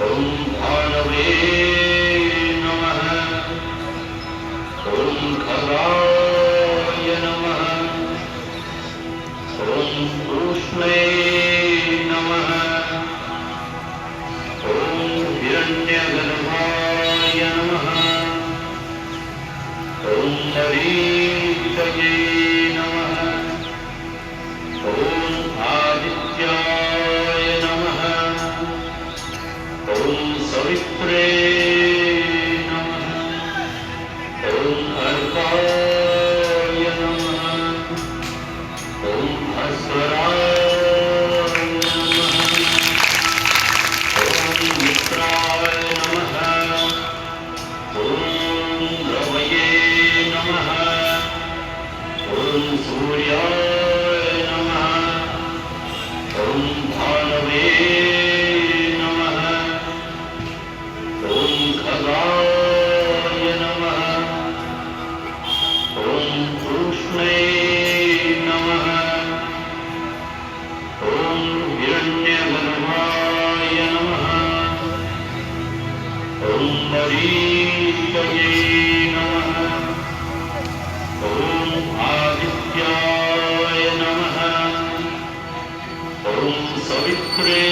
ॐ भानवे नमः। ॐ खगाय नमः। ॐ कृष्णे नमः। ॐ हिरण्यगर्भाय नमः। ॐ मरीचये नमः। ॐ आदित्याय नमः। ॐ सवित्रे नमः। ॐ अर्काय नमः। ॐ भास्कराय नमः। ॐ मित्राय नमः। ॐ रवये नमः। ॐ सूर्याय नमः। ॐ भानवे नमः। ॐ खगाय नमः। ॐ कृष्णे नमः। ॐ हिरण्यगर्भाय नमः। ॐ मरीचये नमः। ॐ आदित्याय नमः। ॐ सवित्रे